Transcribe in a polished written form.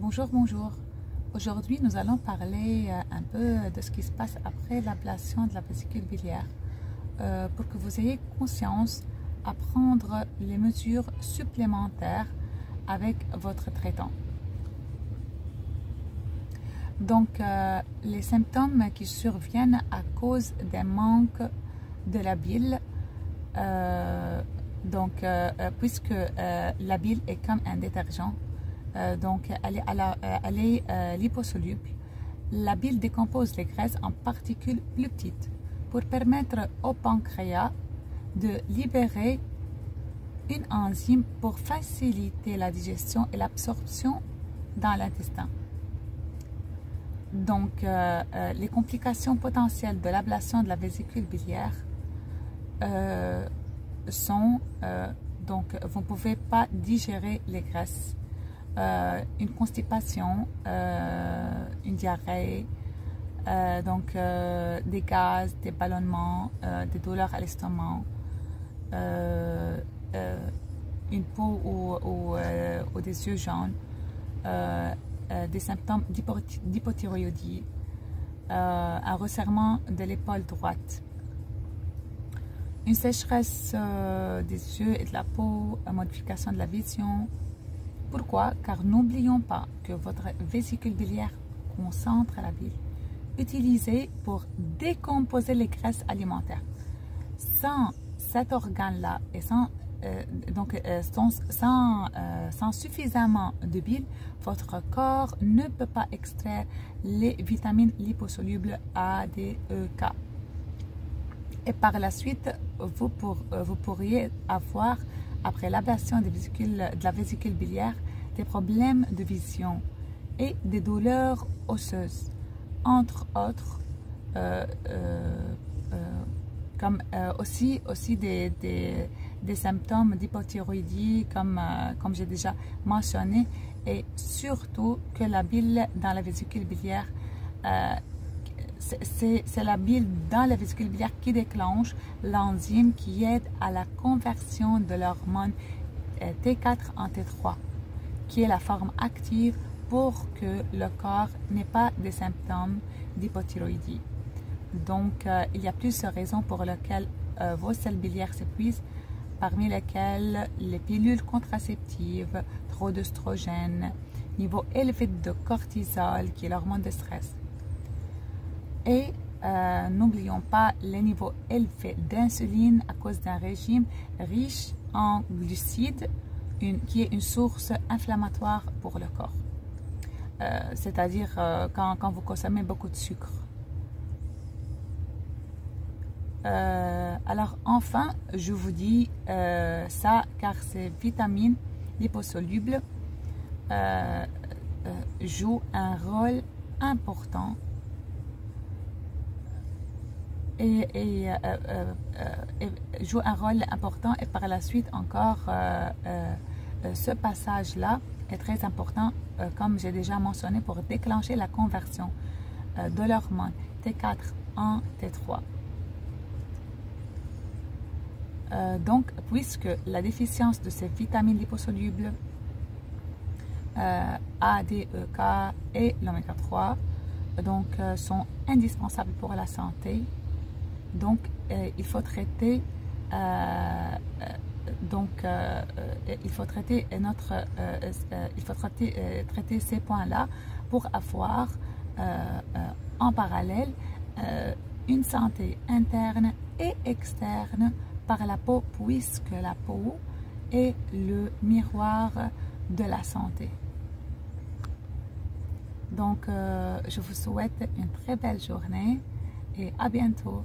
Bonjour, bonjour. Aujourd'hui, nous allons parler un peu de ce qui se passe après l'ablation de la vésicule biliaire pour que vous ayez conscience à prendre les mesures supplémentaires avec votre traitant. Donc, les symptômes qui surviennent à cause d'un manque de la bile, puisque la bile est comme un détergent, donc elle est liposoluble. La bile décompose les graisses en particules plus petites pour permettre au pancréas de libérer une enzyme pour faciliter la digestion et l'absorption dans l'intestin. Donc, les complications potentielles de l'ablation de la vésicule biliaire sont, vous ne pouvez pas digérer les graisses, une constipation, une diarrhée, des gaz, des ballonnements, des douleurs à l'estomac, une peau ou des yeux jaunes, des symptômes d'hypothyroïdie, un resserrement de l'épaule droite, une sécheresse des yeux et de la peau, une modification de la vision. Pourquoi? Car n'oublions pas que votre vésicule biliaire concentre la bile utilisée pour décomposer les graisses alimentaires. Sans cet organe-là et sans suffisamment de bile, votre corps ne peut pas extraire les vitamines liposolubles A, D, E, K. Et par la suite, vous pourriez avoir, après l'ablation de la vésicule biliaire, des problèmes de vision et des douleurs osseuses, entre autres, comme aussi des symptômes d'hypothyroïdie, comme j'ai déjà mentionné, et surtout que la bile dans la vésicule biliaire, c'est la bile dans la vésicule biliaire qui déclenche l'enzyme qui aide à la conversion de l'hormone T4 en T3, qui est la forme active pour que le corps n'ait pas des symptômes d'hypothyroïdie. Donc, il y a plusieurs raisons pour lesquelles vos selles biliaires s'épuisent, parmi lesquelles les pilules contraceptives, trop d'œstrogène, niveau élevé de cortisol, qui est l'hormone de stress. Et n'oublions pas les niveaux élevés d'insuline à cause d'un régime riche en glucides, qui est une source inflammatoire pour le corps. C'est-à-dire quand vous consommez beaucoup de sucre. Alors enfin, je vous dis ça car ces vitamines liposolubles jouent un rôle important et par la suite encore ce passage-là est très important, comme j'ai déjà mentionné, pour déclencher la conversion de l'hormone T4 en T3. Donc, puisque la déficience de ces vitamines liposolubles A, D, E, K et l'oméga 3 sont indispensables pour la santé, donc il faut traiter traiter ces points-là pour avoir en parallèle une santé interne et externe par la peau, puisque la peau est le miroir de la santé. Donc, je vous souhaite une très belle journée et à bientôt.